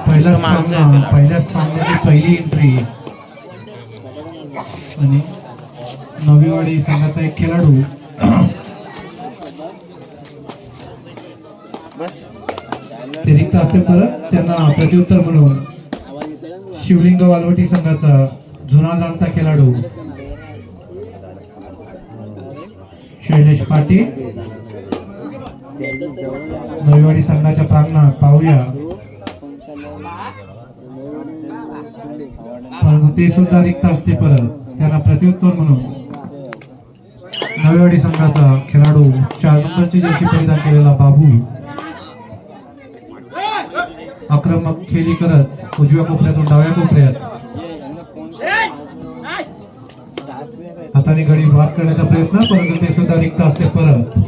पहिल्याच सामन्याची पहिली एंट्री आणि नवीवाडी संघाचा एक खेळाडू ते रिक्त असते परत त्यांना प्रत्युत्तर म्हणून शिवलिंग वालवटी संघाचा जुना जाणता खेळाडू शैलेश पाटील नवीवाडी संघाच्या प्रांगणात पाहूया, परंतु ते सुद्धा रिक्त असते परत त्यांना प्रत्युत्तर म्हणून नवीवाडी संघाचा खेळाडू 4 नंबरची जर्सी परिधान केलेला बाबू आक्रमक खेळी करत उजव्या कोपऱ्यातून डाव्या कोपऱ्यात हाताने गडी बाद करण्याचा प्रयत्न, परंतु ते सुद्धा रिक्त असते परत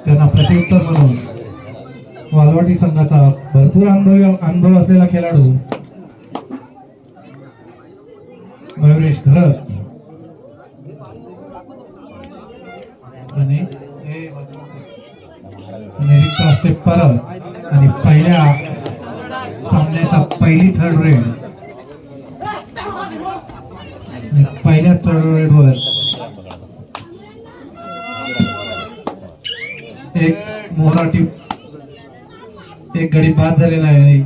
त्यांना प्रत्युत्तर म्हणून वालवाटी संघाचा भरपूर अनुभव असलेला खेळाडू मयुरेश घरत आणि रिक्त असते परत आणि पहिल्या सामन्याचा पहिली थर्ड रेड पहिल्या थर्ड रेड वर एक मोहराटी एक गडी बाद झालेला आहे.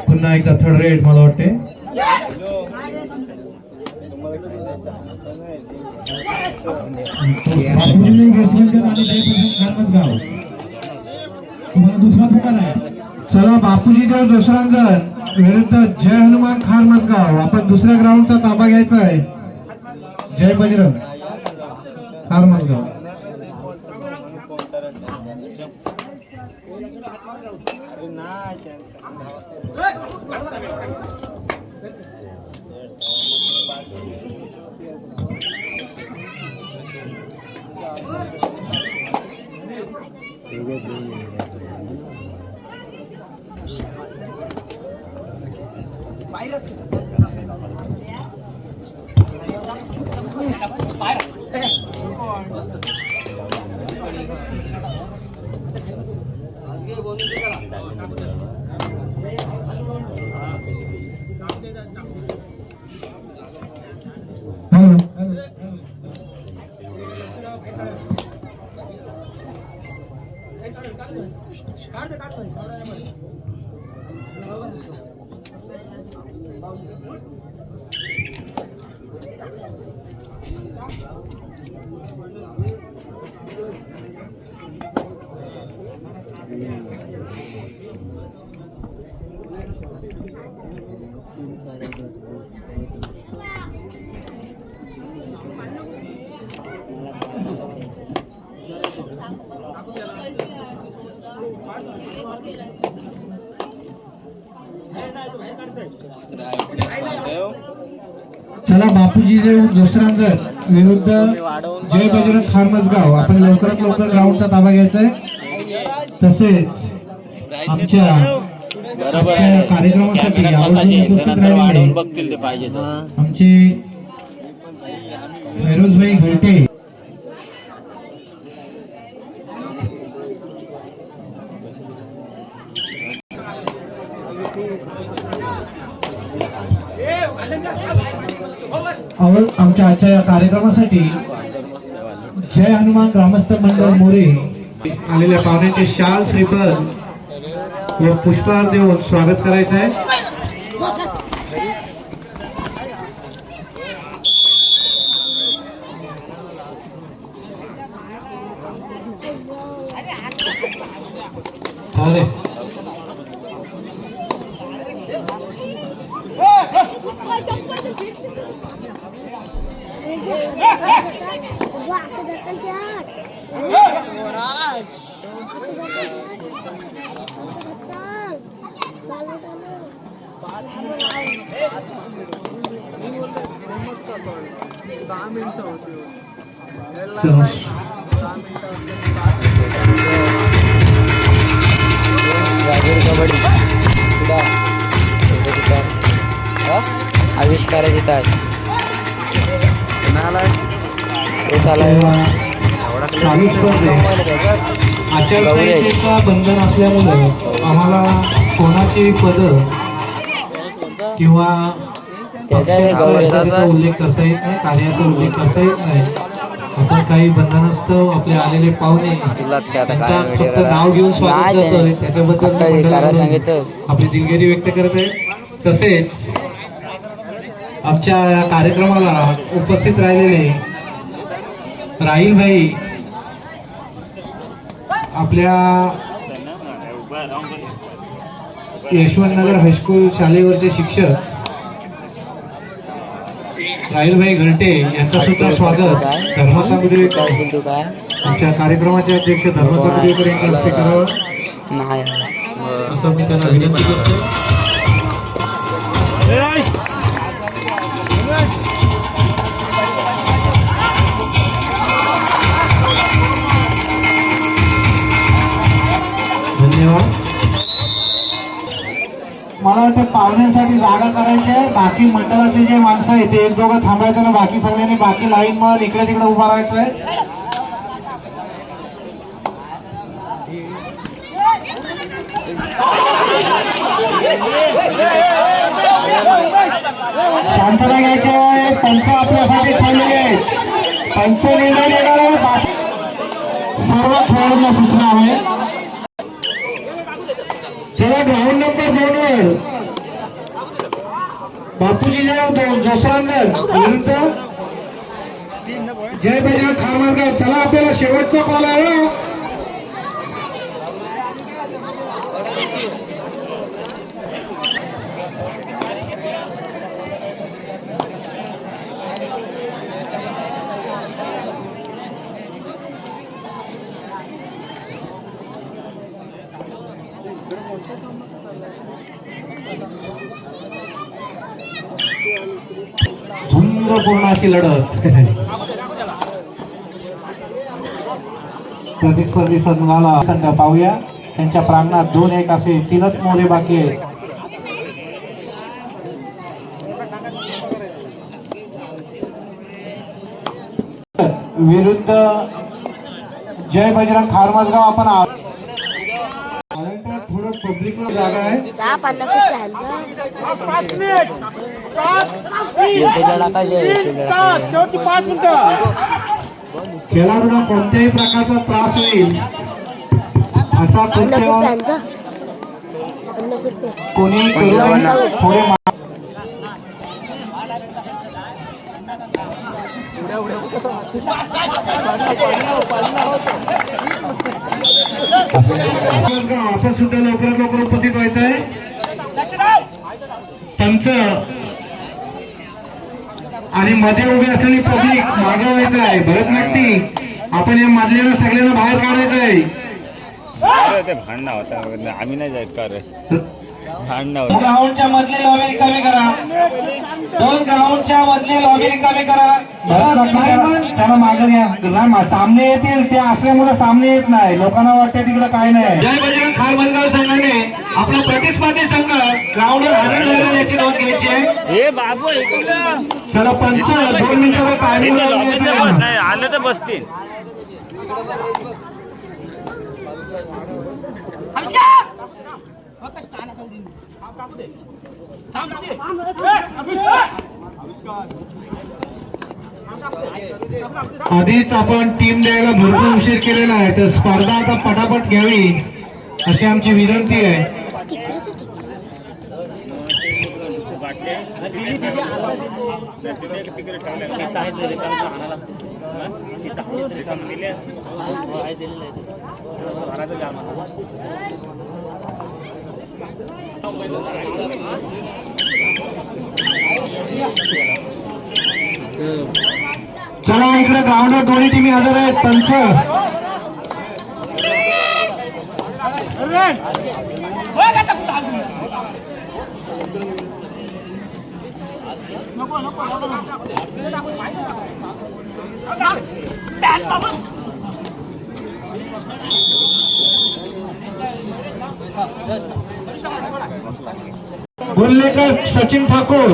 पुन्हा एकदा थर्ड रेड मला वाटते तुम्हाला दुसरा प्रकार आहे. चला बापूजी देव जोसरांगण विरुद्ध जय हनुमान खान मजगाव. आपण दुसऱ्या ग्राउंडचा ताबा घ्यायचा आहे. जय बजरंग खान मजगाव. चला बापूजी देव जोसरांगण विरुद्ध जय बजरंग खान मजगाव. आपण लवकरात लवकर ग्राउंडचा ताबा घ्यायचा आहे. तसेच आमच्या कार्यक्रमासाठी आमचे फिरोजभाई घोटे आमच्या आजच्या कार्यक्रमासाठी जय हनुमान ग्रामस्थ मंडळ मोरे आलेल्या पाहुण्याचे शाल श्रीफळ व पुष्पहार देऊन स्वागत करायचं आहे. आविष्काराची तास आचारसंहितेचं बंधन असल्यामुळे आम्हाला कोणाची पद किंवा पक्षाचा उल्लेख करता येत नाही, कार्याचा उल्लेख करता येत नाही. आपण काही बंधनस्तव आपले आलेले पाहुणे फक्त नाव घेऊन स्वागत करतोय, त्याच्याबद्दल आपली दिलगिरी व्यक्त करत आहे. तसेच आमच्या या कार्यक्रमाला उपस्थित राहिलेले राहील भाई, आपल्या यशवंतनगर हायस्कूल शाळेवरचे शिक्षक राहीलभाई घरटे यांचं सुद्धा स्वागत धर्माचा मुद्रेकर, आमच्या कार्यक्रमाचे अध्यक्ष धर्माचा मुद्रेकर यांच्या हस्ते करावं असं मी त्यांना विनंती करतो. धन्यवाद. मला वाटतं पाहुण्यांसाठी जागा करायची आहे. बाकी मंडळाचे जे माणसं आहेत ते एक दोघं थांबायचं ना, बाकी सगळ्यांनी बाकी लाईन मध्ये इकडे तिकडे उभा राहायचंय. शांतता घ्यायची आहे. पंच आपल्यासाठी थांबलेले आहेत. पंच निर्णय देणार आहे. बाकी सर्व खेळाडूंना सूचना आहे. चला ग्राउंड नंबर 2 वर बापूजी जोसरांगर विरुद्ध जय बजरंग खारमारकर. चला आपल्याला शेवटचा कॉल आहे. झुंजपूर्ण अशी लढत. प्रतिस्पर्धी संघाला संघ पाहूया. त्यांच्या प्रांगणात 2-1 असे 3च मोरे बाकी आहेत. विरुद्ध जय बजरंग खारमजगाव. आपण थोडं पब्लिक जागा आहे. खेळाडूंना कोणत्याही प्रकारचा त्रास होईल असा कोणी थोडे आपण सुद्धा लवकरात लवकर उपस्थित व्हायचं आहे. पंच आणि मध्ये उभी असलेली पब्लिक मागे व्हायचं आहे. भरतनाट्य आपण या मधल्याला सगळ्यांना बाहेर काढायचं आहे. ते भांडणं होता, आम्ही नाही जायत का रे. ग्राउंडच्या मधली लॉबी कमी करा. 2 ग्राउंडच्या मधली लॉबी कमी करा. त्याला मागे या. सामने येतील ते असल्यामुळे सामने येत नाही. लोकांना वाटतं तिकडे काय नाही. जय बजरंग खारमजगाव संघाने आपला प्रतिस्पर्धी संघ ग्राउंडवर हरण झाला याची नोंद घ्यायची आहे. चला पंच 2 मिनिटावर टायमिंग नाही आलं तर बसतील. आधीच आपण टीम द्यायला भरपूर उशीर केलेला आहे, तर स्पर्धा आता पटापट घ्यावी अशी आमची विनंती आहे. चला इकडे ग्राउंडवर दोन्ही टीमी हजर आहेत. पंच गोललेकर सचिन ठाकूर.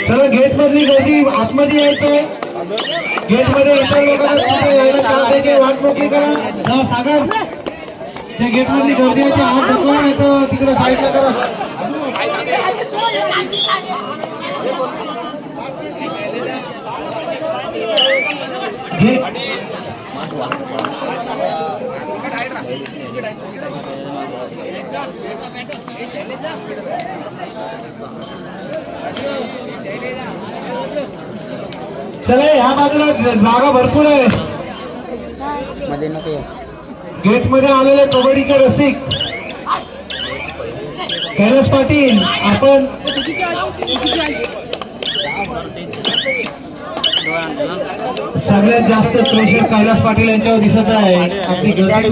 चला गेट मधली गर्दी आतमध्ये यायचंय. गेट मध्ये इतर लोकांना वाट मोकळी करा. सागर त्या गेट मधली गर्दी यायची आत ढकला, नाही तर तिकडे साईडला करा. चला ह्या बाजूला जागा भरपूर आहे. गेट मध्ये आलेले कबड्डीचे रसिक कैलास पाटील, आपण सगळ्यात जास्त प्रेशर कैलास पाटील यांच्यावर दिसत आहे. आपली गर्दी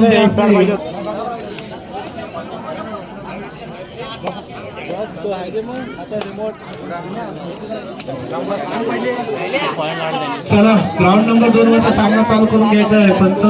चला ग्राउंड नंबर 2 वरचा सामना चालू करून घ्यायचा आहे. पंच